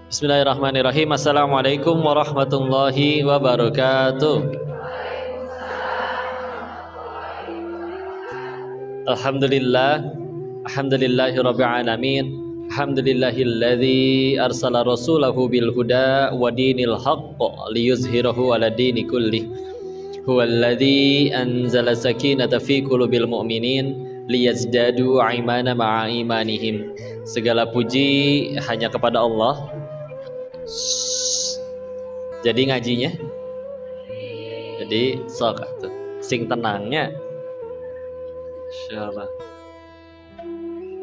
Bismillahirrahmanirrahim. Assalamualaikum warahmatullahi wabarakatuh. Alhamdulillah, alhamdulillahi rabbil alamin. Alhamdulillahilladzi arsala rasulahu bil huda wa dinil haqq liyuzhirahu ala dini kullih. Huwallazi anzala sakinata fi qulubil mu'minin liyazdadu imana ma'a imanihim. Segala puji hanya kepada Allah. Jadi ngajinya, jadi sok tuh sing tenangnya, insyaallah.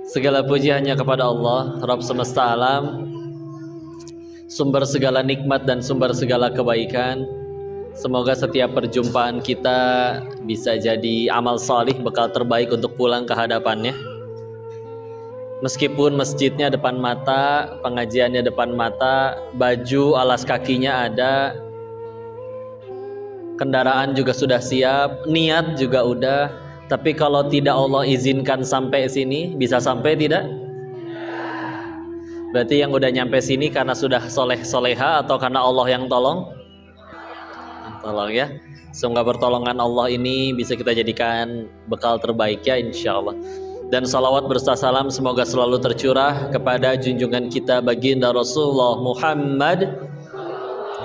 Segala puji hanya kepada Allah, Rabb semesta alam, sumber segala nikmat dan sumber segala kebaikan. Semoga setiap perjumpaan kita bisa jadi amal salih, bekal terbaik untuk pulang ke hadapannya. Meskipun masjidnya depan mata, pengajiannya depan mata, baju alas kakinya ada, kendaraan juga sudah siap, niat juga udah, tapi kalau tidak Allah izinkan sampai sini, bisa sampai tidak? Berarti yang udah nyampe sini karena sudah soleh-soleha atau karena Allah yang tolong? Tolong ya. Semoga pertolongan Allah ini bisa kita jadikan bekal terbaik ya, insya Allah. Dan salawat berserta salam semoga selalu tercurah kepada junjungan kita baginda Rasulullah Muhammad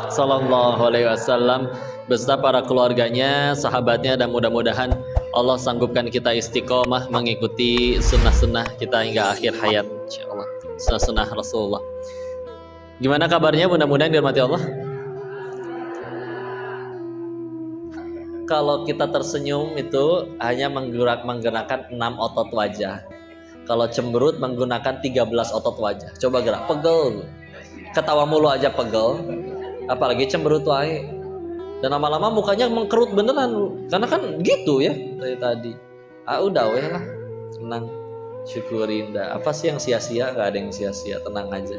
sallallahu alaihi wasallam beserta para keluarganya, sahabatnya, dan mudah-mudahan Allah sanggupkan kita istiqomah mengikuti sunnah-sunnah kita hingga akhir hayat, insyaallah. Sunnah-sunnah Rasulullah. Gimana kabarnya? Mudah-mudahan dirahmati Allah. Kalau kita tersenyum itu hanya menggunakan 6 otot wajah. Kalau cemberut menggunakan 13 otot wajah. Coba gerak, pegel. Ketawa mulu aja pegel. Apalagi cemberut wae. Dan lama-lama mukanya mengkerut beneran. Karena kan gitu ya dari tadi. Udah weh lah. Tenang. Syukurin dah. Apa sih yang sia-sia? Gak ada yang sia-sia, tenang aja.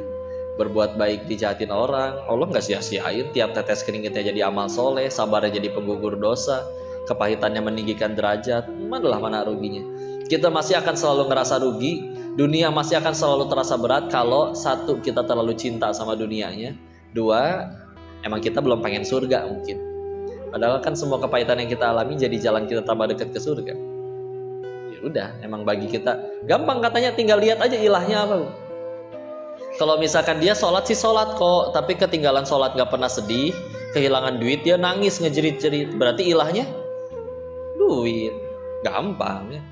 Berbuat baik dijahatin orang, Allah nggak sia-siain. Tiap tetes keringetnya jadi amal soleh, sabarnya jadi penggugur dosa, kepahitannya meninggikan derajat. Mana ruginya? Kita masih akan selalu ngerasa rugi. Dunia masih akan selalu terasa berat kalau satu, kita terlalu cinta sama dunianya. Dua, emang kita belum pengen surga mungkin. Padahal kan semua kepahitan yang kita alami jadi jalan kita tambah dekat ke surga. Ya udah, emang bagi kita gampang katanya, tinggal lihat aja ilahnya apa. Kalau misalkan dia sholat sih sholat kok, tapi ketinggalan sholat gak pernah sedih, kehilangan duit dia nangis ngejerit-jerit, berarti ilahnya duit. Gampang ya.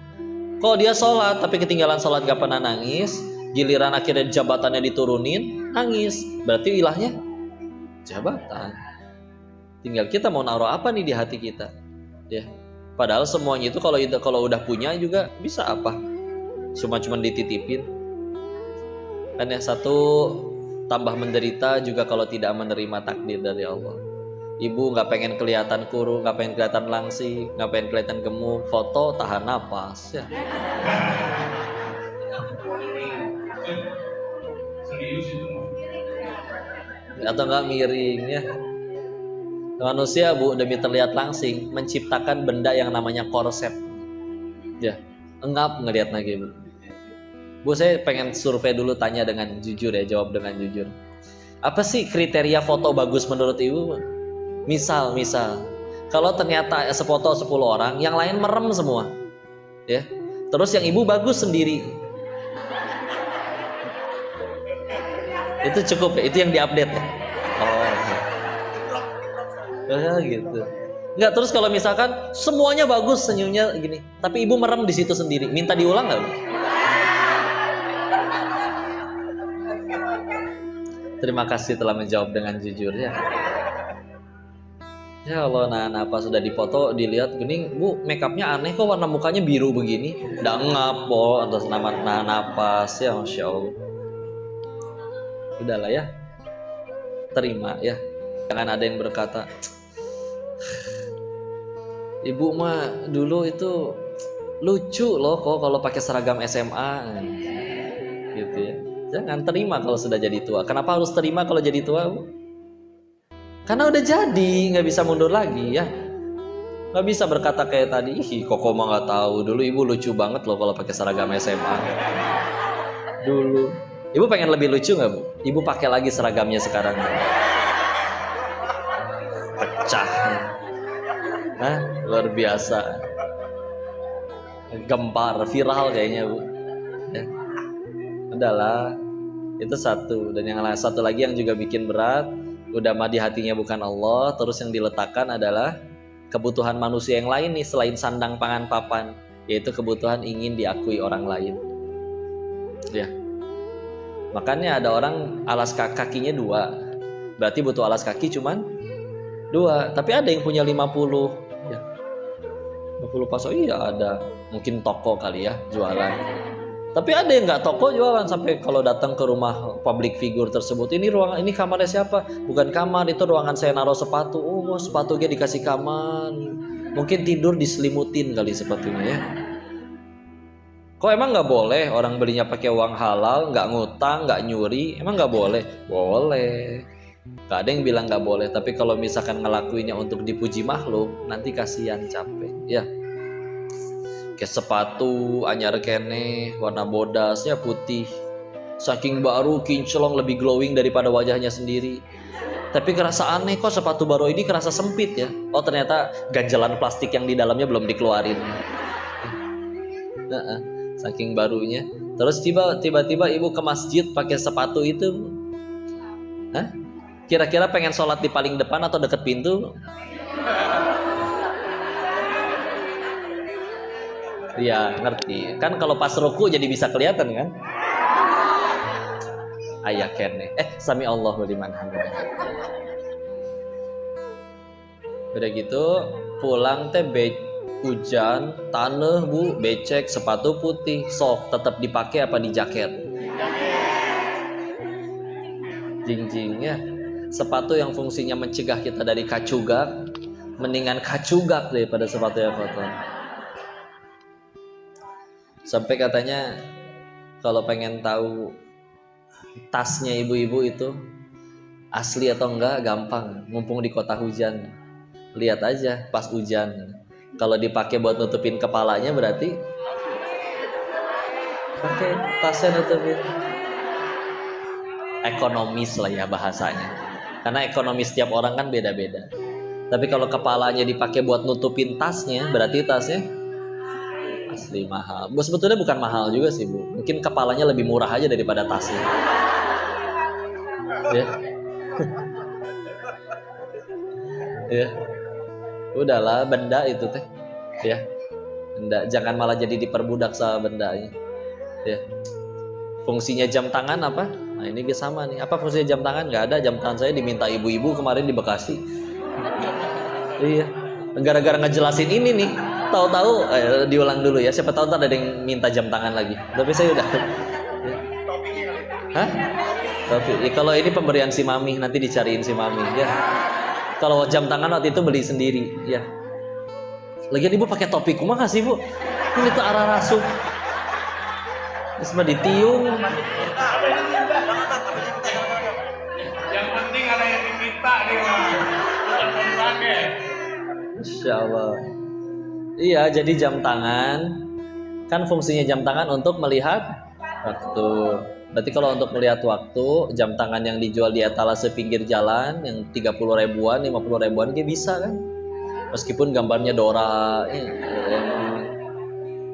Kalau dia sholat tapi ketinggalan sholat gak pernah nangis, giliran akhirnya jabatannya diturunin, nangis, berarti ilahnya jabatan. Tinggal kita mau naruh apa nih di hati kita ya. Padahal semuanya itu kalau udah punya juga bisa apa, cuma dititipin. Kan yang satu tambah menderita juga kalau tidak menerima takdir dari Allah. Ibu nggak pengen kelihatan kurus, nggak pengen kelihatan langsing, nggak pengen kelihatan gemuk, foto tahan napas ya. Atau nggak miring ya. Manusia bu demi terlihat langsing menciptakan benda yang namanya korset ya. Engap ngelihat lagi bu. Bu, saya pengen survei dulu, tanya dengan jujur ya, jawab dengan jujur. Apa sih kriteria foto bagus menurut ibu? Misal, kalau ternyata sefoto 10 orang, yang lain merem semua, ya. Terus yang ibu bagus sendiri. Itu cukup ya? Itu yang diupdate ya? Oh, gitu. Enggak, terus kalau misalkan semuanya bagus senyumnya gini, tapi ibu merem di situ sendiri, minta diulang nggak? Terima kasih telah menjawab dengan jujur ya. Ya Allah, nah apa sudah dipoto dilihat gini, bu make upnya aneh kok, warna mukanya biru begini, udah ngap po atas nama napas ya, masya Allah. Udahlah ya, terima ya. Jangan ada yang berkata, ibu mah dulu itu lucu loh kok kalau pakai seragam SMA gitu ya. Jangan terima kalau sudah jadi tua. Kenapa harus terima kalau jadi tua, Bu? Karena udah jadi, nggak bisa mundur lagi ya. Nggak bisa berkata kayak tadi, ih Koko mah nggak tahu. Dulu ibu lucu banget loh kalau pakai seragam SMA. Dulu Ibu pengen lebih lucu nggak Bu? Ibu pakai lagi seragamnya sekarang. Pecah. Hah? Luar biasa. Gempar, viral kayaknya Bu. Ya. Udahlah. Itu satu. Dan yang satu lagi yang juga bikin berat, udah mah di hatinya bukan Allah, terus yang diletakkan adalah kebutuhan manusia yang lain nih selain sandang pangan papan, yaitu kebutuhan ingin diakui orang lain. Ya. Makanya ada orang alas kakinya 2. Berarti butuh alas kaki cuman 2. Tapi ada yang punya 50. Ya. 50 paso, iya ada. Mungkin toko kali ya jualan. Tapi ada yang nggak toko jualan, sampai kalau datang ke rumah public figure tersebut, ini ruangan, ini kamarnya siapa? Bukan kamar, itu ruangan saya naruh sepatu. Oh, sepatunya dikasih kamar. Mungkin tidur diselimutin kali sepatunya ya. Kok emang nggak boleh orang belinya pakai uang halal, nggak ngutang, nggak nyuri? Emang nggak boleh? Boleh. Gak ada yang bilang nggak boleh. Tapi kalau misalkan ngelakuinnya untuk dipuji makhluk, nanti kasihan, capek. Ya. Kayak sepatu anyar kene, warna bodasnya putih, saking baru kinclong, lebih glowing daripada wajahnya sendiri. Tapi kerasa aneh, kok sepatu baru ini kerasa sempit ya. Oh ternyata ganjalan plastik yang di dalamnya belum dikeluarin. Saking barunya. Terus tiba-tiba ibu ke masjid pakai sepatu itu. Hah? Kira-kira pengen sholat di paling depan atau deket pintu? Iya, ngerti. Kan kalau pas ruku jadi bisa kelihatan kan? Ayah kene. Sami Allahu liman hamidah. Udah gitu, pulang teh hujan, tanah Bu, becek, sepatu putih, sok tetap dipakai apa di jaket? Jing-jingnya. Sepatu yang fungsinya mencegah kita dari kacugak, mendingan kacugak daripada sepatu yang kotor. Sampai katanya kalau pengen tahu tasnya ibu-ibu itu asli atau enggak, gampang. Mumpung di kota hujan, lihat aja pas hujan. Kalau dipakai buat nutupin kepalanya berarti pakai tasnya nutupin. Ekonomis lah ya bahasanya. Karena ekonomi setiap orang kan beda-beda. Tapi kalau kepalanya dipakai buat nutupin tasnya, berarti tasnya asli mahal. Bu, sebetulnya bukan mahal juga sih Bu. Mungkin kepalanya lebih murah aja daripada tasnya. Ya. Ya. Udahlah, benda itu teh. Ya. Benda, jangan malah jadi diperbudak sama bendanya. Ya. Fungsinya jam tangan apa? Nah, ini sama nih. Apa fungsinya jam tangan? Nggak ada. Jam tangan saya diminta ibu-ibu kemarin di Bekasi. Iya. Gara-gara ngejelasin ini nih. Tahu-tahu diulang dulu ya. Siapa tahu ada yang minta jam tangan lagi. Tapi saya udah. Hah? Tapi ya, kalau ini pemberian si Mami, nanti dicariin si Mami ya. Kalau jam tangan waktu itu beli sendiri ya. Lagian ibu pakai topi kumaha sih Bu? Ini tuh arah rasuk. Terus mah ditiung. Yang penting ada yang diminta nih Mas. Bukan dipakai. Insya Allah. Iya, jadi jam tangan kan fungsinya jam tangan untuk melihat waktu. Berarti kalau untuk melihat waktu, jam tangan yang dijual di etalase pinggir jalan yang 30 ribuan, 50 ribuan kayak bisa kan? Meskipun gambarnya Dora.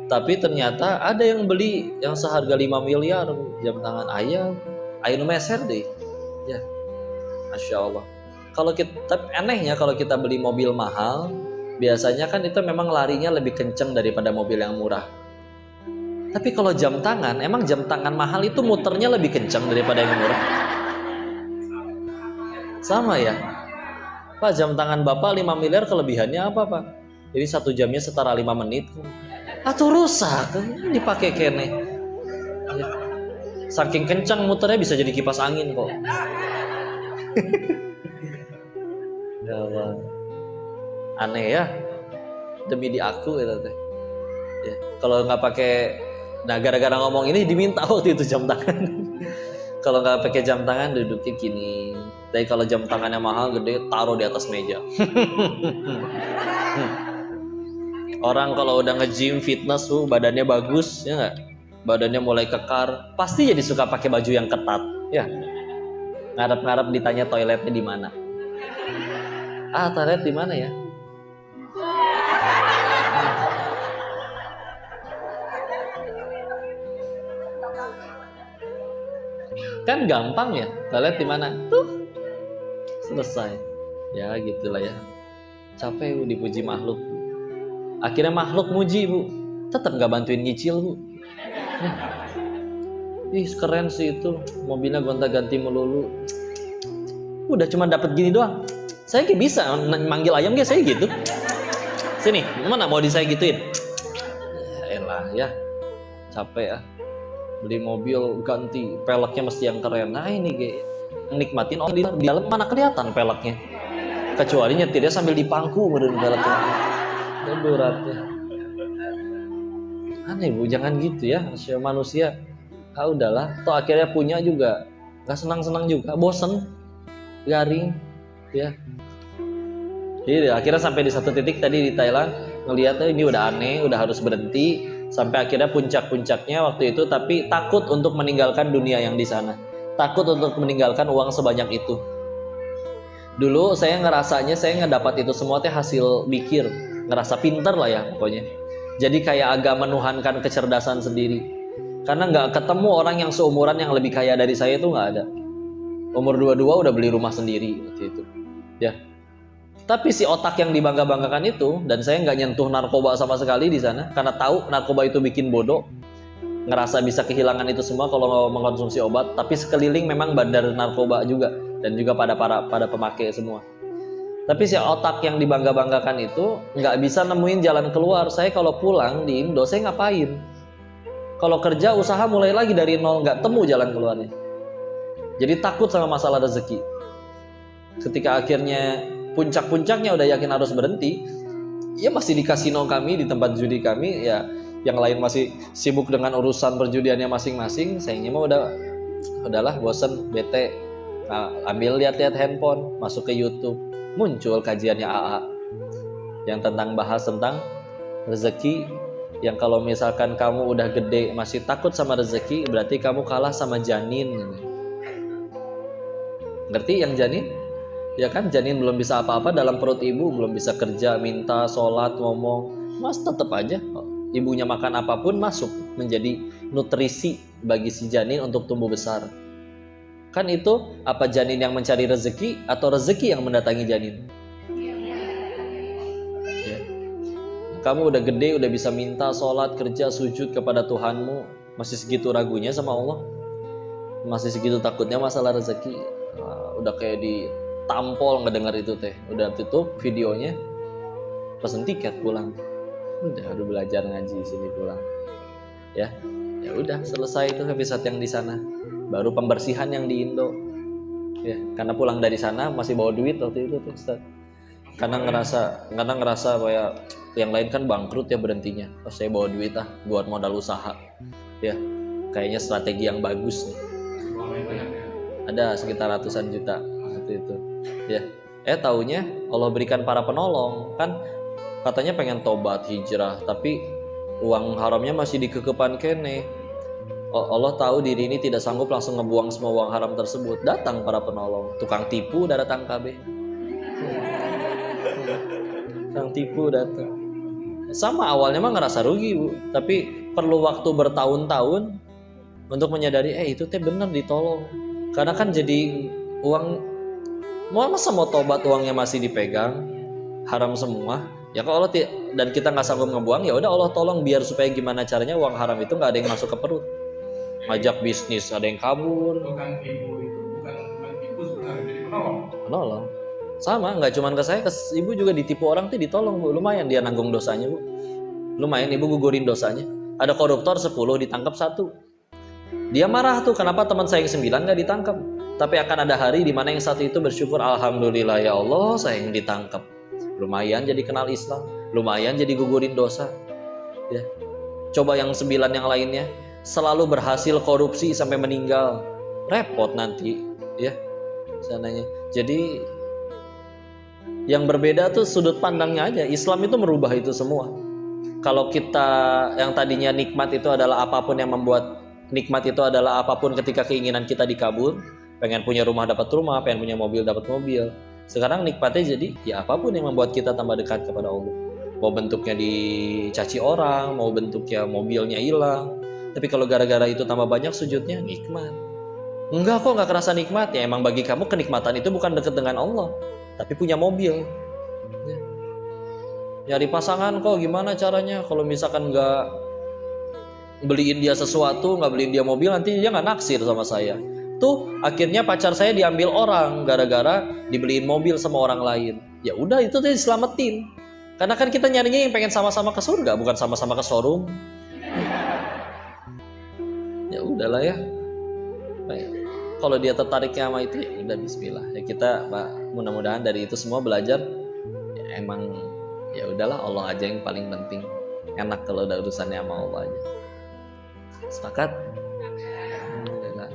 Tapi ternyata ada yang beli yang seharga 5 miliar jam tangan ayam. Ayo meser deh. Ya. Masya Allah. Kalau kita, tapi anehnya kalau kita beli mobil mahal, biasanya kan itu memang larinya lebih kenceng daripada mobil yang murah. Tapi kalau jam tangan, emang jam tangan mahal itu muternya lebih kenceng daripada yang murah? Sama ya? Pak, jam tangan Bapak 5 miliar kelebihannya apa Pak? Jadi 1 jamnya setara 5 menit. Atau rusak, dipakai kene. Saking kencang muternya bisa jadi kipas angin kok. Ya Allah. Aneh ya, demi di aku gitu teh. Ya, kalau nggak pakai, nah gara-gara ngomong ini diminta waktu itu jam tangan. Kalau nggak pakai jam tangan duduknya gini. Tapi kalau jam tangannya mahal gede, taruh di atas meja. Orang kalau udah nge-gym fitness tuh badannya bagus, ya nggak? badannya mulai kekar, pasti jadi suka pakai baju yang ketat, ya. Ngarep-ngarep ditanya toiletnya di mana. Toilet di mana ya? Kan gampang ya, toilet di mana? Tuh. Selesai. Ya gitulah ya. Capek Bu dipuji makhluk. Akhirnya makhluk muji Bu, tetap nggak bantuin nyicil Bu. Ih keren sih itu, mobilnya gonta-ganti melulu. Udah cuma dapat gini doang. Saya kayak bisa manggil ayam kayak saya gitu. Sini, mana mau saya gituin? Elah ya, capek ya. Beli mobil ganti, peleknya mesti yang keren. Nah ini kayak nikmatin orang di dalam mana kelihatan peleknya. Kecuali nyetirnya sambil dipangku meren peleknya. Beratnya. Aneh Bu, jangan gitu ya, manusia. Udahlah, toh akhirnya punya juga nggak senang-senang juga, bosen, garing, ya. Jadi akhirnya sampai di satu titik tadi di Thailand ngelihatnya ini udah aneh, udah harus berhenti. Sampai akhirnya puncak-puncaknya waktu itu, tapi takut untuk meninggalkan dunia yang di sana, takut untuk meninggalkan uang sebanyak itu. Dulu saya ngerasanya saya ngedapat itu semua teh hasil mikir, ngerasa pinter lah ya pokoknya. Jadi kayak agak menuhankan kecerdasan sendiri. Karena nggak ketemu orang yang seumuran yang lebih kaya dari saya itu nggak ada. Umur 22 udah beli rumah sendiri waktu itu. Ya. Tapi si otak yang dibangga-banggakan itu, dan saya nggak nyentuh narkoba sama sekali di sana, karena tahu narkoba itu bikin bodoh, ngerasa bisa kehilangan itu semua kalau mengkonsumsi obat. Tapi sekeliling memang bandar narkoba juga, dan juga pada pemakai semua. Tapi si otak yang dibangga-banggakan itu nggak bisa nemuin jalan keluar. Saya kalau pulang di Indo, saya ngapain? Kalau kerja usaha mulai lagi dari nol, nggak temu jalan keluarnya. Jadi takut sama masalah rezeki. Ketika akhirnya puncak-puncaknya udah yakin harus berhenti, ya masih di kasino kami, di tempat judi kami, ya yang lain masih sibuk dengan urusan perjudiannya masing-masing. Sayangnya mah udahlah bosen, bete. Nah, ambil lihat-lihat handphone, masuk ke YouTube, muncul kajiannya AA yang bahas tentang rezeki. Yang kalau misalkan kamu udah gede masih takut sama rezeki, berarti kamu kalah sama janin. Ngerti yang janin? Ya kan, janin belum bisa apa-apa dalam perut ibu, belum bisa kerja, minta, sholat, ngomong, mas tetap aja ibunya makan apapun masuk menjadi nutrisi bagi si janin untuk tumbuh besar. Kan itu apa janin yang mencari rezeki atau rezeki yang mendatangi janin? Ya. Kamu udah gede, udah bisa minta, sholat, kerja, sujud kepada Tuhanmu, masih segitu ragunya sama Allah, masih segitu takutnya masalah rezeki. Udah kayak ditampol ngedengar itu teh, udah tutup videonya, pesen tiket pulang. Udah belajar ngaji sini pulang. Ya udah selesai itu episode yang di sana. Baru pembersihan yang di Indo. Ya, karena pulang dari sana masih bawa duit waktu itu tuh, Ustaz. Karena ngerasa kayak yang lain kan bangkrut ya berhentinya. Oh, saya bawa duit buat modal usaha. Ya, kayaknya strategi yang bagus nih. Ada sekitar ratusan juta waktu itu. Ya, taunya Allah berikan para penolong. Kan katanya pengen tobat hijrah, tapi uang haramnya masih dikekepan kene. Allah tahu diri ini tidak sanggup langsung ngebuang semua uang haram tersebut. Datang para penolong, tukang tipu udah datang KB. Tukang tipu datang. Sama awalnya mah ngerasa rugi Bu, tapi perlu waktu bertahun-tahun untuk menyadari itu teh bener ditolong. Karena kan jadi uang, masa mau tobat uangnya masih dipegang, haram semua. Ya kalau Allah dan kita nggak sanggup ngebuang, ya udah Allah tolong biar supaya gimana caranya uang haram itu nggak ada yang masuk ke perut. Ngajak bisnis ada yang kabur. Bukan tipu itu, bukan tipu sebenarnya, jadi penolong. Sama, nggak cuma ke saya, ke ibu juga ditipu orang tuh ditolong Bu. Lumayan dia nanggung dosanya Bu. Lumayan ibu gugurin dosanya. Ada koruptor 10 ditangkap 1. Dia marah tuh, kenapa teman saya yang 9 nggak ditangkap? Tapi akan ada hari di mana yang 1 itu bersyukur, alhamdulillah ya Allah saya yang ditangkap. Lumayan jadi kenal Islam, lumayan jadi gugurin dosa. Ya. Coba yang 9 yang lainnya selalu berhasil korupsi sampai meninggal, repot nanti ya sananya. Jadi yang berbeda tuh sudut pandangnya aja. Islam itu merubah itu semua. Kalau kita yang tadinya nikmat itu adalah apapun yang membuat nikmat itu adalah apapun ketika keinginan kita dikabul, pengen punya rumah dapat rumah, pengen punya mobil dapat mobil. Sekarang nikmatnya jadi ya apapun yang membuat kita tambah dekat kepada Allah. Mau bentuknya dicaci orang, mau bentuknya mobilnya hilang. Tapi kalau gara-gara itu tambah banyak sujudnya, nikmat. Enggak kok, nggak kerasa nikmat. Ya emang bagi kamu kenikmatan itu bukan dekat dengan Allah, tapi punya mobil. Ya. Nyari pasangan kok gimana caranya? Kalau misalkan nggak beliin dia sesuatu, nggak beliin dia mobil, nanti dia nggak naksir sama saya. Tuh akhirnya pacar saya diambil orang gara-gara dibeliin mobil sama orang lain. Ya udah, itu tuh diselamatin. Karena kan kita nyarinya yang pengen sama-sama ke surga, bukan sama-sama ke showroom. Ya udahlah ya. Baik. Kalau dia tertariknya sama itu, ya udah bismillah. Ya kita mudah-mudahan dari itu semua belajar. Ya emang ya udahlah, Allah aja yang paling penting. Enak kalau udah urusannya sama Allah aja. Sepakat? Alhamdulillah.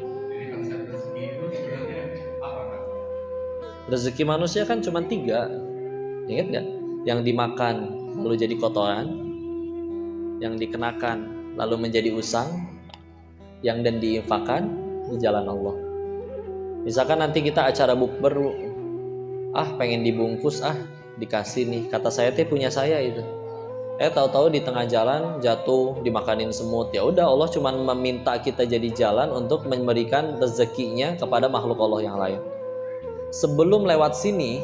Rezeki manusia kan cuma 3. Ingat gak? Yang dimakan lalu jadi kotoran, yang dikenakan lalu menjadi usang, yang dan diinfakkan di jalan Allah. Misalkan nanti kita acara bukber, pengen dibungkus, dikasih nih, kata saya teh punya saya itu. Tahu-tahu di tengah jalan jatuh dimakanin semut. Ya udah, Allah cuma meminta kita jadi jalan untuk memberikan rezekinya kepada makhluk Allah yang lain. Sebelum lewat sini,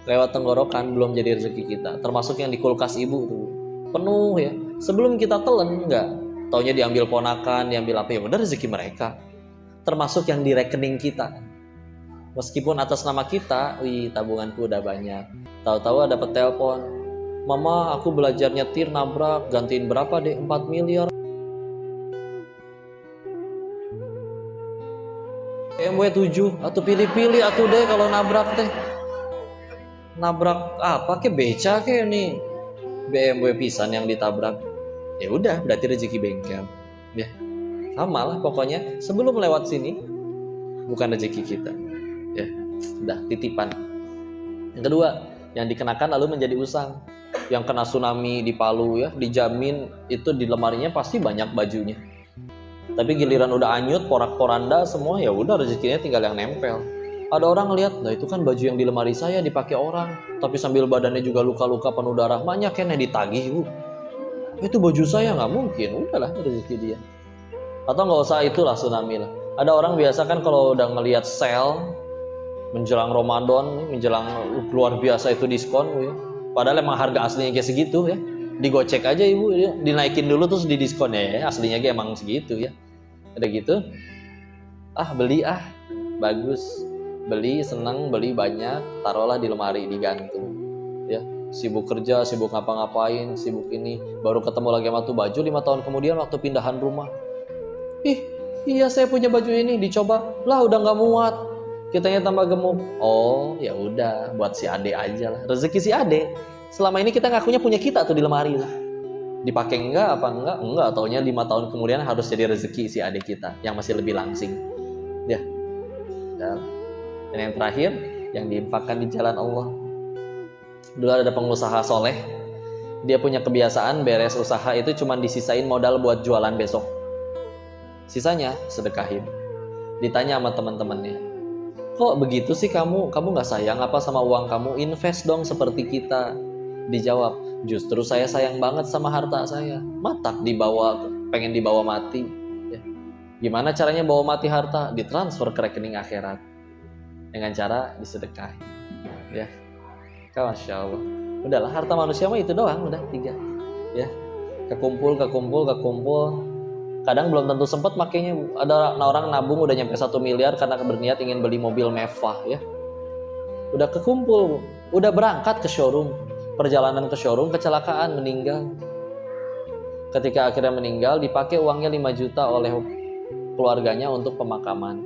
lewat tenggorokan belum jadi rezeki kita. Termasuk yang di kulkas ibu tuh penuh ya. Sebelum kita telan enggak, taunya diambil ponakan, diambil apa, ya udah rezeki mereka. Termasuk yang di rekening kita. Meskipun atas nama kita, tabunganku udah banyak. Tahu-tahu dapat telepon, "Mama, aku belajar nyetir nabrak, gantiin berapa deh? 4 miliar. BMW 7, atau pilih-pilih atuh deh kalau nabrak teh. Nabrak apa ke beca ke nih? BMW pisan yang ditabrak." Ya udah, berarti rezeki bengkel. Ya. Sama lah pokoknya, sebelum lewat sini bukan rezeki kita. Ya, udah titipan. Yang kedua, yang dikenakan lalu menjadi usang. Yang kena tsunami di Palu ya, dijamin itu di lemarinya pasti banyak bajunya. Tapi giliran udah anyut, porak-poranda semua, ya udah rezekinya tinggal yang nempel. Ada orang ngeliat, nah itu kan baju yang di lemari saya dipakai orang, tapi sambil badannya juga luka-luka penuh darah, banyak yang ditagih bu. Itu baju saya, nggak mungkin, udahlah rezeki dia. Atau nggak usah itulah tsunami lah. Ada orang biasa kan kalau udah ngelihat sale menjelang Ramadan, menjelang luar biasa itu diskon ya. Padahal emang harga aslinya kayak segitu ya. Digocek aja ibu ya. Dinaikin dulu terus didiskon ya. Aslinya kayak emang segitu ya. Ada gitu. Beli bagus. Beli seneng, beli banyak, taruhlah di lemari digantung. Ya, sibuk kerja, sibuk ngapa-ngapain, sibuk ini, baru ketemu lagi sama tuh baju 5 tahun kemudian waktu pindahan rumah. Iya saya punya baju ini, dicoba. Lah udah nggak muat. Kitanya tambah gemuk. Oh ya udah, buat si ade aja lah. Rezeki si ade. Selama ini kita ngakunya punya kita tuh di lemari lah. Dipakai enggak apa enggak? Enggak, taunya 5 tahun kemudian harus jadi rezeki si ade kita yang masih lebih langsing. Ya. Dan yang terakhir, yang diinfakkan di jalan Allah. Dulu ada pengusaha soleh. Dia punya kebiasaan beres usaha itu cuma disisain modal buat jualan besok. Sisanya sedekahin. Ditanya sama teman-temannya, "Kok begitu sih kamu? Kamu nggak sayang apa sama uang kamu? Invest dong seperti kita." Dijawab, "Justru saya sayang banget sama harta saya. Matak dibawa, pengen dibawa mati. Ya. Gimana caranya bawa mati harta? Ditransfer ke rekening akhirat dengan cara disedekahin." Ya, Masya Allah. Udahlah, harta manusia mah itu doang, udah 3. Ya, kekumpul. Kadang belum tentu sempat makanya. Ada orang nabung udah nyampe 1 miliar karena berniat ingin beli mobil mewah ya. Udah kekumpul, udah berangkat ke showroom. Perjalanan ke showroom kecelakaan, meninggal. Ketika akhirnya meninggal, dipakai uangnya 5 juta oleh keluarganya untuk pemakaman.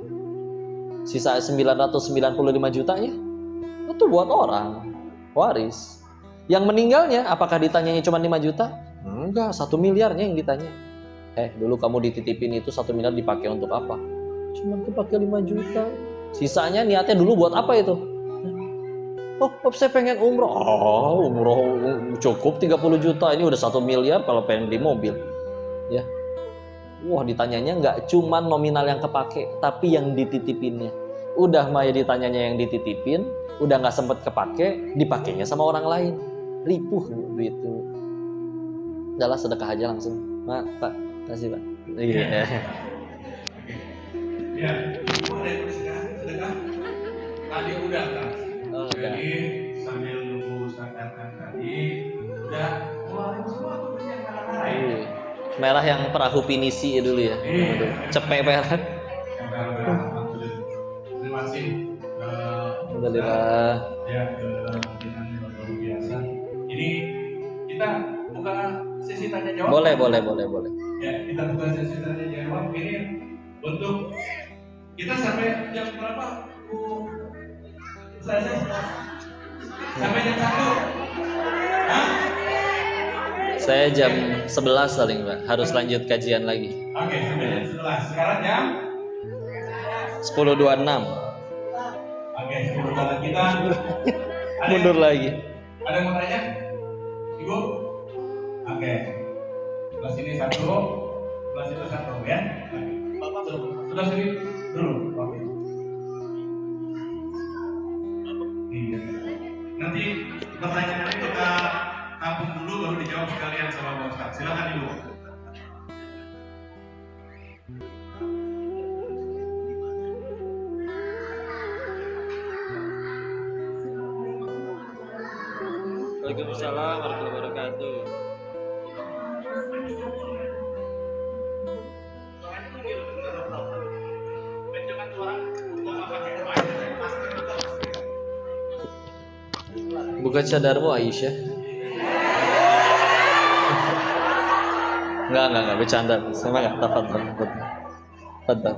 Sisa 995 jutanya itu buat orang waris. Yang meninggalnya apakah ditanyanya cuma 5 juta? Enggak, 1 miliarnya yang ditanya. Dulu kamu dititipin itu 1 miliar dipakai untuk apa? Cuma dipakai 5 juta. Sisanya niatnya dulu buat apa itu? Oh, saya pengen umroh. Oh, umroh cukup 30 juta. Ini udah 1 miliar kalau pengen beli mobil. Ya. Wah, ditanyanya nggak cuman nominal yang kepake, tapi yang dititipinnya. Udah mah ya ditanyanya yang dititipin, udah nggak sempet kepake, dipakainya sama orang lain. Ripuh duit itu. Udahlah sedekah aja langsung. Pak, kasih Pak. Iya. Ya, boleh sedekah. Tadi udah kan. Oh, Jadi sambil nunggu sadar tadi, udah keluarin semua tuh yang lain. Merah yang perahu pinisi ya dulu ya. Cepet merah. Terima kasih. Alhamdulillah. Ya, dengan luar biasa. Ini kita buka sesi tanya jawab. Boleh. Ya, kita buka sesi tanya jawab. Ini untuk kita sampai jam berapa? Selesai. Sampai jam 1. Hah? Saya jam 11 paling Pak. Harus lanjut kajian lagi. Oke, sampai jam 11. Sekarang jam 10.26. Oke, 10 kali kita. Mundur lagi. Ada yang mau tanya? Ibu? Oke. Sebelah sini 1, sebelah situ 1 ya. Bapak sudah sini dulu. Oke. Iya. Nanti pertanyaannya kita tampung dulu baru dijawab sekalian sama Pak Ustaz. Silakan Ibu. Waalaikumsalam warahmatullahi wabarakatuh. Buka cadarmu Aisyah. Enggak, bercanda. Semangat, tafadhal. Tenang.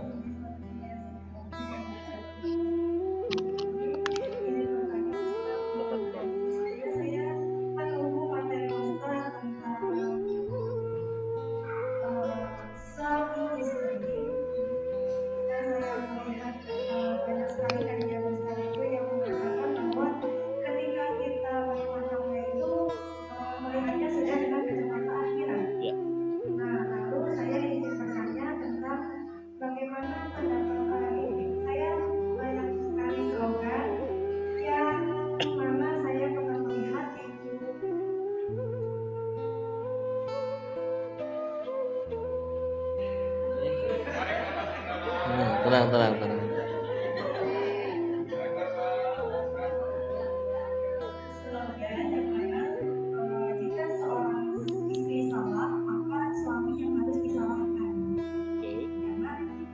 Jika seorang istri salah, maka suami yang harus disalahkan.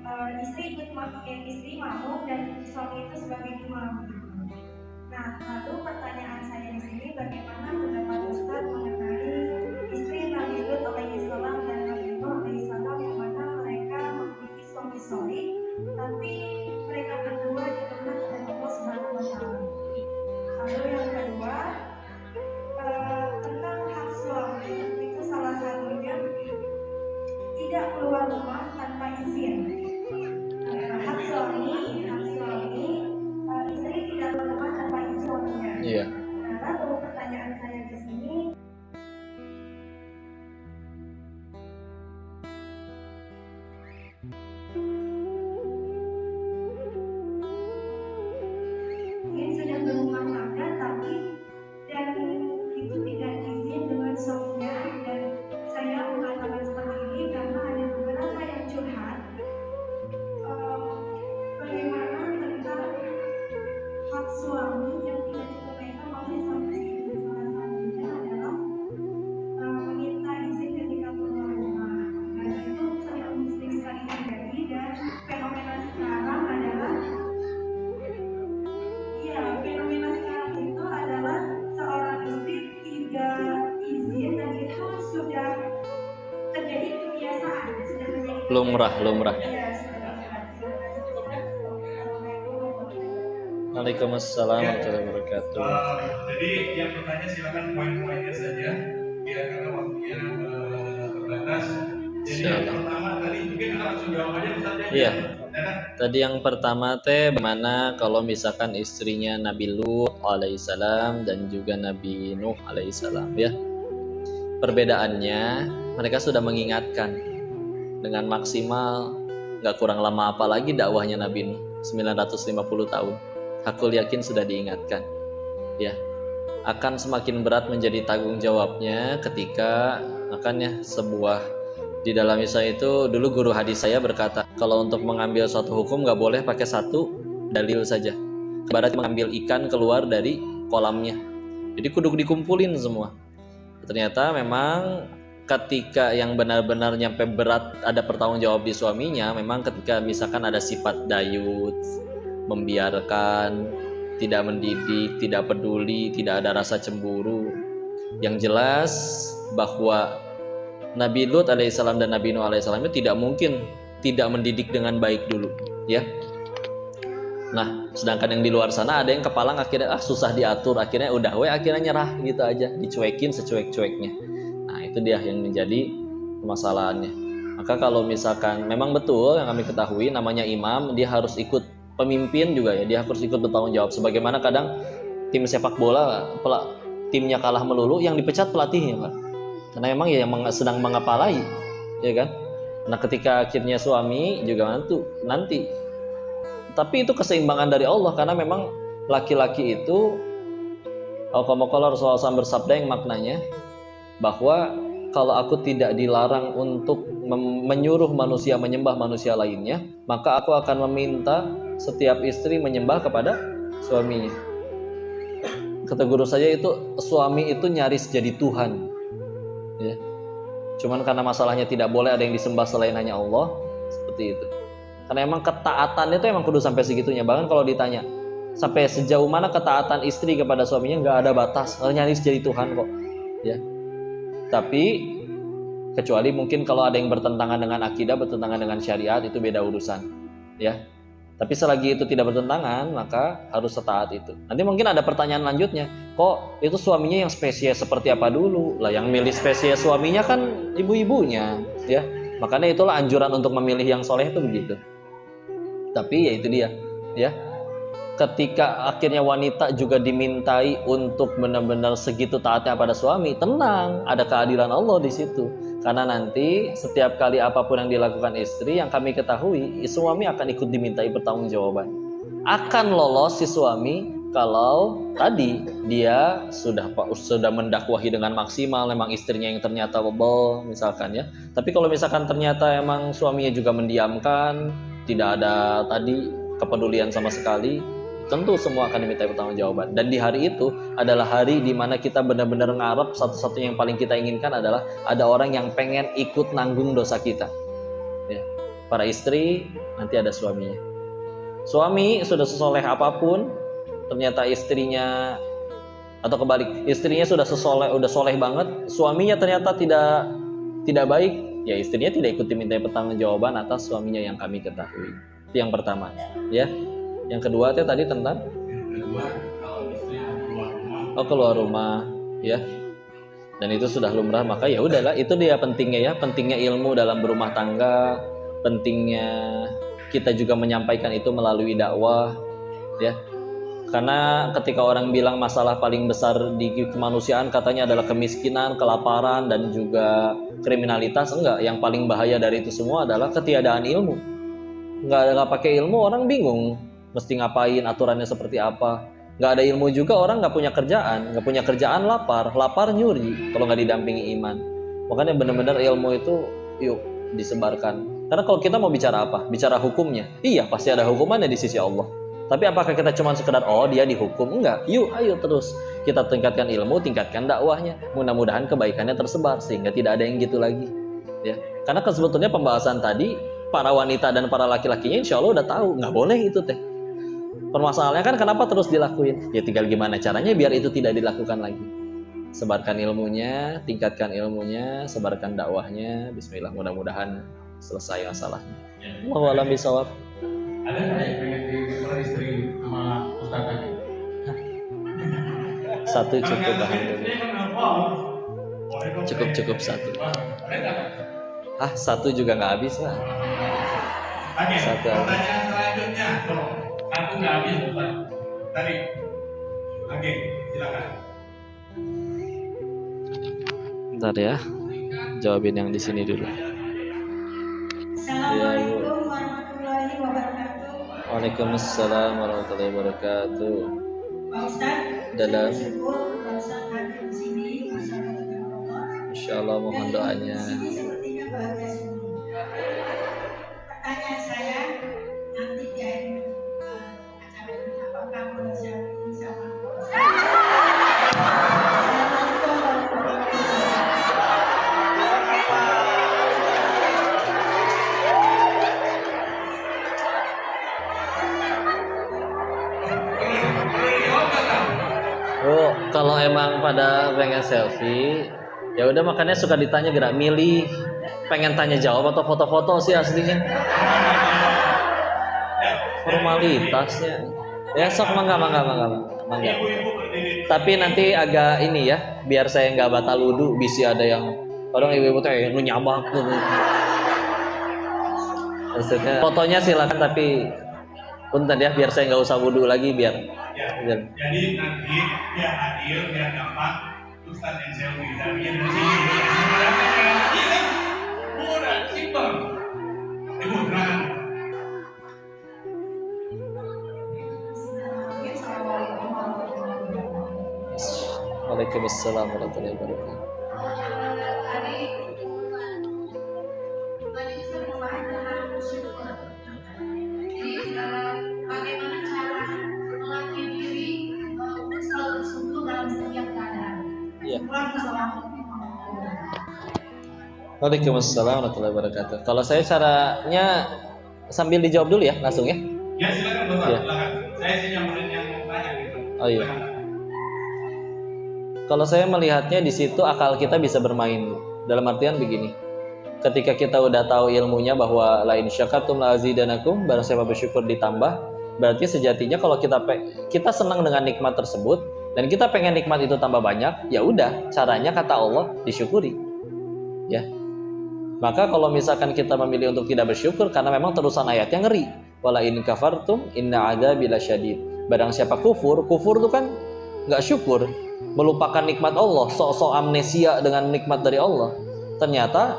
Karena istri mau dan suami itu sebagai imam. Nah, lalu pertanyaan saya di sini, bagaimana pendapat Ustaz mengenai istri Nabi Lut alaihissalam dan Nabi Nuh alaihissalam yang mana mereka memiliki suami soleh, tapi mereka berdua dituntut oleh Allah Subhanahu wa Ta'ala. Lalu yang kedua, tentang hak suami, itu salah satunya tidak keluar rumah tanpa izin. Hak suami, istri tidak keluar rumah tanpa izin suaminya. Iya. Nah, lalu pertanyaan saya di sini, mungkin sudah berumah tangga tapi dan itu tidak izin dengan suaminya, dan saya mengatakan seperti ini karena ada beberapa yang curhat. Bagaimana tentang hak suami yang tidak ditunaikan oleh sang istri? Salah satunya adalah meminta izin ketika keluar rumah. Dan itu sangat sering sekali terjadi, dan fenomena sekarang adalah seorang istri tidak izin, dan itu sudah terjadi kebiasaan, sudah menjadi Lumrah. Iya, sudah. Waalaikumsalam warahmatullahi wabarakatuh. Jadi yang bertanya silakan poin-poinnya saja, ya karena waktunya terbatas. Jadi yang pertama tadi mungkin langsung jawab aja Ustaz ya. Iya. Ya kan? Tadi yang pertama teh bagaimana kalau misalkan istrinya Nabi Lut alaihissalam dan juga Nabi Nuh alaihissalam ya. Perbedaannya mereka sudah mengingatkan dengan maksimal, nggak kurang lama apalagi dakwahnya Nabi Nuh 950 tahun. Aku yakin sudah diingatkan ya. Akan semakin berat menjadi tanggung jawabnya ketika makanya sebuah di dalam Islam itu dulu guru hadis saya berkata, kalau untuk mengambil suatu hukum nggak boleh pakai satu dalil saja. Ibarat mengambil ikan keluar dari kolamnya. Jadi kudu dikumpulin semua. Ternyata memang ketika yang benar-benar nyampe berat ada pertanggung jawab di suaminya, memang ketika misalkan ada sifat dayut, membiarkan, tidak mendidik, tidak peduli, tidak ada rasa cemburu. Yang jelas bahwa Nabi Lut alaihissalam dan Nabi Nuh alaihissalam itu tidak mungkin tidak mendidik dengan baik dulu, ya. Nah, sedangkan yang di luar sana ada yang kepalang akhirnya susah diatur, akhirnya udah akhirnya nyerah gitu aja, dicuekin secuek-cueknya. Nah, itu dia yang menjadi permasalahannya. Maka kalau misalkan memang betul yang kami ketahui namanya imam, dia harus ikut pemimpin juga ya, dia harus ikut bertanggung jawab. Sebagaimana kadang tim sepak bola timnya kalah melulu, yang dipecat pelatihnya, Pak. Karena memang ya yang sedang mengepalai, ya kan. Nah ketika akhirnya suami juga nanti tapi itu keseimbangan dari Allah, karena memang laki-laki itu Rasulullah SAW bersabda yang maknanya bahwa kalau aku tidak dilarang untuk menyuruh manusia menyembah manusia lainnya, maka aku akan meminta setiap istri menyembah kepada suaminya. Kata guru saya itu suami itu nyaris jadi Tuhan ya. Cuman karena masalahnya tidak boleh ada yang disembah selain hanya Allah, seperti itu. Karena emang ketaatan itu emang kudu sampai segitunya. Bahkan kalau ditanya sampai sejauh mana ketaatan istri kepada suaminya, nggak ada batas, nyaris jadi Tuhan kok ya. Tapi kecuali mungkin kalau ada yang bertentangan dengan akidah, bertentangan dengan syariat, itu beda urusan ya. Tapi selagi itu tidak bertentangan, maka harus setaat itu. Nanti mungkin ada pertanyaan lanjutnya, kok itu suaminya yang spesies seperti apa dulu? Lah yang milih spesies suaminya kan ibu-ibunya, ya. Makanya itulah anjuran untuk memilih yang soleh itu begitu. Tapi ya itu dia, ya. Ketika akhirnya wanita juga dimintai untuk benar-benar segitu taatnya pada suami, tenang, ada keadilan Allah di situ. Karena nanti setiap kali apapun yang dilakukan istri, yang kami ketahui, suami akan ikut dimintai pertanggungjawaban. Akan lolos si suami kalau tadi dia sudah mendakwahi dengan maksimal, memang istrinya yang ternyata bebel misalkan ya. Tapi kalau misalkan ternyata emang suaminya juga mendiamkan, tidak ada tadi kepedulian sama sekali, tentu semua akan diminta pertanggungjawaban. Dan di hari itu adalah hari di mana kita benar-benar ngarep, satu-satunya yang paling kita inginkan adalah ada orang yang pengen ikut nanggung dosa kita ya. Para istri, nanti ada suaminya. Suami sudah sesoleh apapun, ternyata istrinya atau kebalik, istrinya sudah soleh banget, suaminya ternyata tidak baik, ya istrinya tidak ikut dimintai pertanggungjawaban atas suaminya yang kami ketahui. Itu yang pertama ya. Yang kedua tadi tentang kalau istri keluar rumah. Keluar rumah ya. Dan itu sudah lumrah, maka ya udahlah, itu dia pentingnya ya, pentingnya ilmu dalam berumah tangga, pentingnya kita juga menyampaikan itu melalui dakwah ya. Karena ketika orang bilang masalah paling besar di kemanusiaan katanya adalah kemiskinan, kelaparan dan juga kriminalitas, enggak, yang paling bahaya dari itu semua adalah ketiadaan ilmu. Enggak pakai ilmu orang bingung mesti ngapain, aturannya seperti apa. Nggak ada ilmu juga orang nggak punya kerjaan lapar nyuri kalau nggak didampingi iman. Makanya benar-benar ilmu itu yuk disebarkan. Karena kalau kita mau bicara apa? Bicara hukumnya, iya pasti ada hukumannya di sisi Allah. Tapi apakah kita cuma sekedar dia dihukum? Enggak. Yuk ayo terus kita tingkatkan ilmu, tingkatkan dakwahnya. Mudah-mudahan kebaikannya tersebar sehingga tidak ada yang gitu lagi ya. Karena sebetulnya pembahasan tadi para wanita dan para laki-lakinya insya Allah udah tahu nggak boleh itu teh. Permasalahannya kan kenapa terus dilakuin? Ya tinggal gimana caranya biar itu tidak dilakukan lagi. Sebarkan ilmunya, tingkatkan ilmunya, sebarkan dakwahnya. Bismillah, mudah-mudahan selesai masalahnya. Wallahu a'lam bishawab. Ada nggak yang pengen diperan istri sama Ustaz tadi? Satu cukup, alhamdulillah. Cukup satu. Satu juga nggak habis lah. Oke, Satu. pertanyaan selanjutnya. Tuh, satu nggak habis Ustaz. Tadi. Oke, silakan. Bentar ya. Jawabin yang di sini dulu. Assalamualaikum warahmatullahi wabarakatuh. Waalaikumsalam warahmatullahi wabarakatuh. Pak Ustaz, Dalam bersyukur Pak Ustaz hadir di sini, Masya Allah. insyaallah mohon doanya. Di sini sepertinya bahagia semua. Pertanyaan saya nanti di akhir acara ini, apakah boleh saya sama Pak Ustaz? Assalamualaikum warahmatullahi wabarakatuh. Perlu dijawab nggak, Kang? Oh, kalau emang pada pengen selfie, ya udah makanya suka ditanya gerak milih pengen tanya jawab atau foto-foto sih aslinya. Formalitasnya. Ya sok mangga. Ibu-ibu berdiri. Tapi nanti agak ini ya, biar saya nggak batal wudhu, bisa ada yang orang ibu-ibu tuh lu nyabak tuh. Maksudnya fotonya silakan tapi punten ya, biar saya nggak usah wudhu lagi biar. Ya. Jadi nanti biar adil, biar gampang, Ustaz yang selfie dari sini. Ini kan mudah, simpel. Ibu, silakan. Assalamualaikum warahmatullahi wabarakatuh. Waalaikumsalam warahmatullahi wabarakatuh. Tadi saya membahas tentang bersyukur. Jadi bagaimana cara melatih diri untuk selalu bersyukur dalam setiap keadaan. Iya. Assalamualaikum. Waalaikumsalam warahmatullahi wabarakatuh. Kalau saya caranya sambil dijawab dulu ya, langsung ya. Ya silakan Bapak, Iya. silakan. Saya sih nyamperin yang tanya gitu. Oh iya. Kalau saya melihatnya di situ akal kita bisa bermain. Dalam artian begini. Ketika kita udah tahu ilmunya bahwa la in syakartum la azidanakum, barang siapa bersyukur ditambah, berarti sejatinya kalau kita senang dengan nikmat tersebut dan kita pengen nikmat itu tambah banyak, ya udah, caranya kata Allah disyukuri. Ya. Maka kalau misalkan kita memilih untuk tidak bersyukur karena memang terusan ayatnya ngeri. Wala in kafartum inna adzabi lasyadid. Barang siapa kufur itu kan nggak syukur, melupakan nikmat Allah, sok-sok amnesia dengan nikmat dari Allah. Ternyata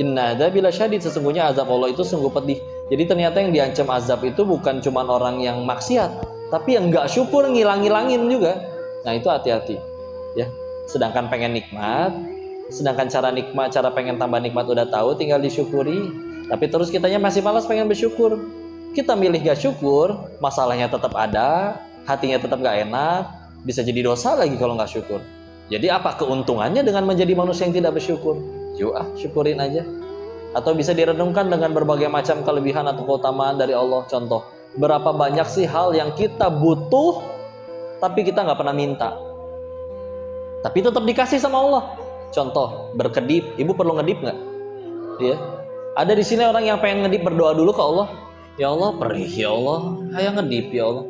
inna adzabi lasyadid, sesungguhnya azab Allah itu sungguh pedih. Jadi ternyata yang diancam azab itu bukan cuma orang yang maksiat, tapi yang nggak syukur ngilang-ngilangin juga. Nah itu hati-hati ya. Sedangkan pengen nikmat, sedangkan cara pengen tambah nikmat udah tahu, tinggal disyukuri. Tapi terus kitanya masih malas pengen bersyukur. Kita milih gak syukur, masalahnya tetap ada, hatinya tetap gak enak, bisa jadi dosa lagi kalau gak syukur. Jadi apa keuntungannya dengan menjadi manusia yang tidak bersyukur? Yuk syukurin aja. Atau bisa direnungkan dengan berbagai macam kelebihan atau keutamaan dari Allah. Contoh, berapa banyak sih hal yang kita butuh tapi kita gak pernah minta, tapi tetap dikasih sama Allah. Contoh, berkedip. Ibu perlu ngedip nggak? Ya. Ada di sini orang yang pengen ngedip, berdoa dulu ke Allah. Ya Allah, perih ya Allah, ayo ngedip ya Allah.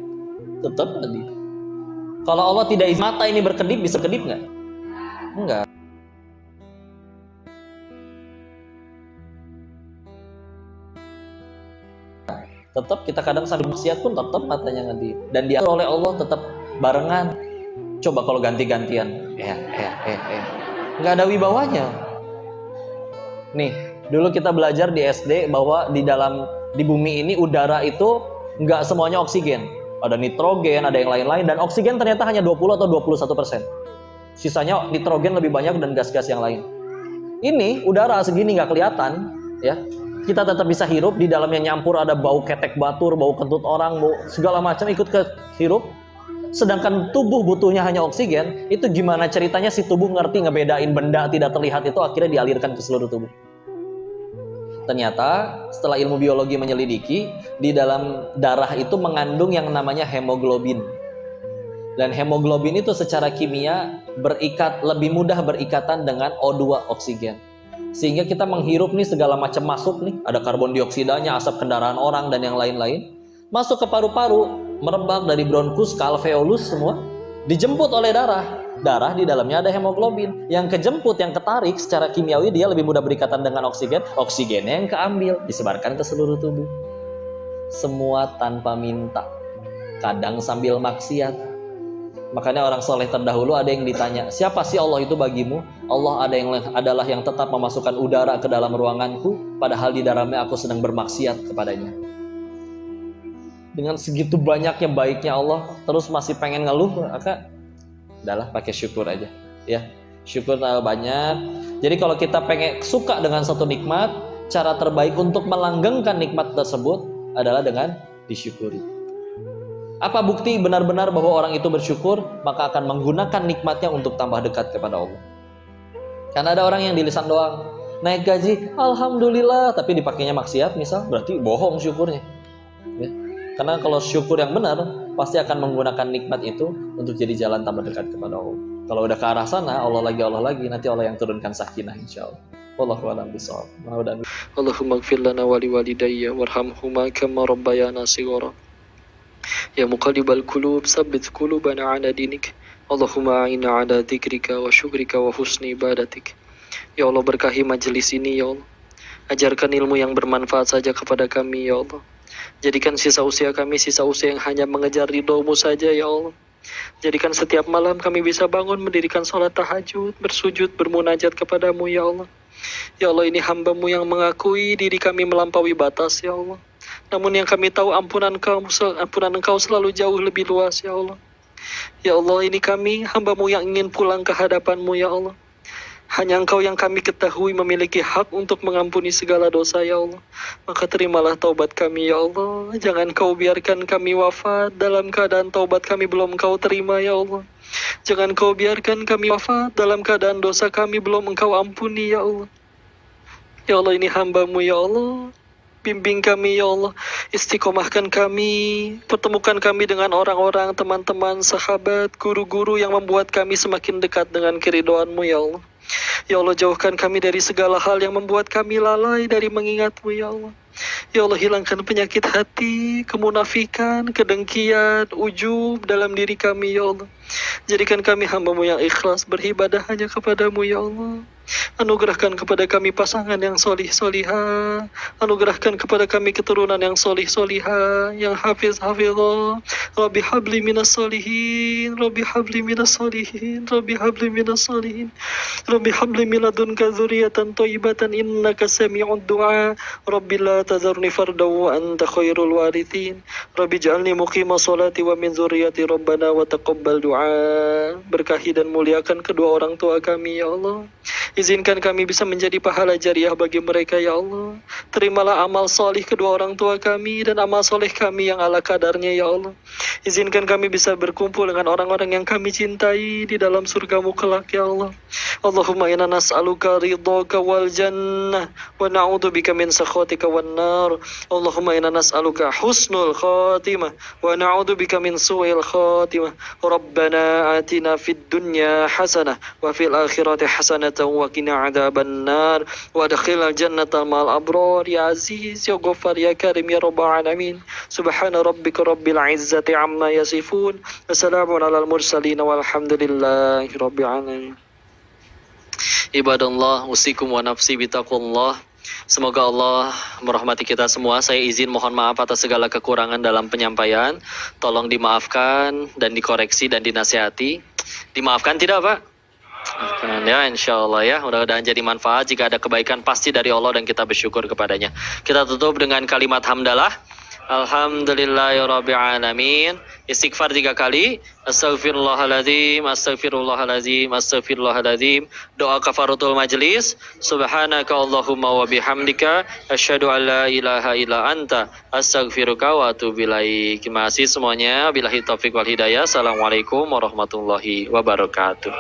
Tetap ngedip. Kalau Allah tidak izin mata ini berkedip, bisa kedip nggak? Enggak. Tetap kita kadang sambil maksiat pun tetap matanya ngedip. Dan diatur oleh Allah tetap barengan. Coba kalau ganti-gantian, nggak ada wibawanya. Nih, dulu kita belajar di SD bahwa di bumi ini udara itu nggak semuanya oksigen. Ada nitrogen, ada yang lain-lain, dan oksigen ternyata hanya 20 atau 21%. Sisanya nitrogen lebih banyak dan gas-gas yang lain. Ini udara segini nggak kelihatan, ya. Kita tetap bisa hirup, di dalamnya nyampur ada bau ketek batur, bau kentut orang, bau segala macam ikut ke hirup. Sedangkan tubuh butuhnya hanya oksigen, itu gimana ceritanya si tubuh ngerti ngebedain benda tidak terlihat itu akhirnya dialirkan ke seluruh tubuh. Ternyata setelah ilmu biologi menyelidiki, di dalam darah itu mengandung yang namanya hemoglobin. Dan hemoglobin itu secara kimia lebih mudah berikatan dengan O2 oksigen. Sehingga kita menghirup nih segala macam masuk nih, ada karbon dioksidanya, asap kendaraan orang dan yang lain-lain, masuk ke paru-paru, merebak dari bronkus ke alveolus semua, dijemput oleh darah. Darah di dalamnya ada hemoglobin. Yang kejemput, yang ketarik secara kimiawi dia lebih mudah berikatan dengan oksigen. Oksigennya yang keambil, disebarkan ke seluruh tubuh. semua tanpa minta, kadang sambil maksiat. Makanya orang soleh terdahulu ada yang ditanya, siapa sih Allah itu bagimu? Allah adalah yang tetap memasukkan udara ke dalam ruanganku, padahal di dalamnya aku sedang bermaksiat kepadanya. Dengan segitu banyaknya baiknya Allah, terus masih pengen ngeluh, maka udahlah pakai syukur aja, ya. Syukur banyak. Jadi kalau kita pengen suka dengan satu nikmat, cara terbaik untuk melanggengkan nikmat tersebut adalah dengan disyukuri. Apa bukti benar-benar bahwa orang itu bersyukur? Maka akan menggunakan nikmatnya untuk tambah dekat kepada Allah. Karena ada orang yang di lisan doang, naik gaji, alhamdulillah, tapi dipakainya maksiat misal, berarti bohong syukurnya. Ya. Karena kalau syukur yang benar, pasti akan menggunakan nikmat itu untuk jadi jalan tambah dekat kepada Allah. Kalau udah ke arah sana, Allah lagi, nanti Allah yang turunkan sakinah insyaallah. Wallahu a'lam bishawab. Allahumma ighfir lana wa liwalidayya warhamhuma kama rabbayana shighara. Ya muqallibal qulub, tsabbit qulubana 'ala dinik. Allahumma a'inna 'ala dzikrika wa syukrika wa husni ibadatik. Ya Allah, berkahi majelis ini ya Allah. Ajarkan ilmu yang bermanfaat saja kepada kami ya Allah. Jadikan sisa usia kami sisa usia yang hanya mengejar ridho-Mu saja ya Allah. Jadikan setiap malam kami bisa bangun mendirikan sholat tahajud, bersujud, bermunajat kepadamu ya Allah. Ya Allah, ini hamba-Mu yang mengakui diri kami melampaui batas ya Allah. Namun yang kami tahu ampunan Engkau selalu jauh lebih luas ya Allah. Ya Allah, ini kami hamba-Mu yang ingin pulang ke hadapan-Mu ya Allah. Hanya Engkau yang kami ketahui memiliki hak untuk mengampuni segala dosa ya Allah. Maka terimalah taubat kami ya Allah. Jangan Kau biarkan kami wafat dalam keadaan taubat kami belum Engkau terima ya Allah. Jangan Kau biarkan kami wafat dalam keadaan dosa kami belum Engkau ampuni ya Allah. Ya Allah, ini hamba-Mu ya Allah. Bimbing kami ya Allah, istiqomahkan kami, pertemukan kami dengan orang-orang, teman-teman, sahabat, guru-guru yang membuat kami semakin dekat dengan keridhaan-Mu ya Allah. Ya Allah, jauhkan kami dari segala hal yang membuat kami lalai dari mengingat-Mu ya Allah. Ya Allah, hilangkan penyakit hati, kemunafikan, kedengkian, ujub dalam diri kami ya Allah. Jadikan kami hamba-Mu yang ikhlas beribadah hanya kepada-Mu ya Allah. Anugerahkan kepada kami pasangan yang solih-solihah. Anugerahkan kepada kami keturunan yang solih-solihah, yang hafiz-hafizah. Rabbi habli minas solihin, Rabbi habli minas solihin, Rabbi habli minas solihin, Rabbi habli miladunka dzurriyyatan thayyibatan innaka sami'ud du'a. Rabbi la tazarni fardan wa anta khairul warithin. Rabbi ij'alni muqima sholati wa min dzurriyyati rabbana wa taqabbal du'a. Berkahi dan muliakan kedua orang tua kami ya Allah. Izinkan kami bisa menjadi pahala jariah bagi mereka ya Allah. Terimalah amal solih kedua orang tua kami dan amal soleh kami yang ala kadarnya ya Allah. Izinkan kami bisa berkumpul dengan orang-orang yang kami cintai di dalam surga-Mu kelak ya Allah. Allahumma inna nas'aluka ridhaka wal jannah wa na'udzubika min sakhatika wan nar. Allahumma inna nas'aluka husnul khatimah wa na'udzubika min su'il khatimah. Rabbana atina fid dunya hasanah wa fil akhirati hasanatan wa qina adzaban nar wa adkhilnal jannata ma'al abrar ya aziz ya ghaffar ya karim ya rabbal alamin. Subhana rabbika rabbil izzati amma yasifun wa salamun alal mursalin walhamdulillahi rabbil alamin. Ibadallah, usikum wa nafsi bitaqullah. Semoga Allah merahmati kita semua. Saya izin mohon maaf atas segala kekurangan dalam penyampaian. Tolong dimaafkan dan dikoreksi dan dinasihati. Dimaafkan tidak Pak? Ya, insya Allah ya. Mudah-mudahan jadi manfaat. Jika ada kebaikan pasti dari Allah dan kita bersyukur kepadanya. Kita tutup dengan kalimat hamdalah. Alhamdulillahirabbil alamin. Istighfar 3 kali. Astaghfirullahaladzim, astaghfirullahaladzim, astaghfirullahaladzim. Doa kafaratul majlis. Subhanaka Allahumma wa bihamdika asyhadu an la ilaha illa anta astaghfiruka wa atubu ilaik. Terima kasih semuanya. Billahi taufiq wal hidayah. Assalamualaikum warahmatullahi wabarakatuh.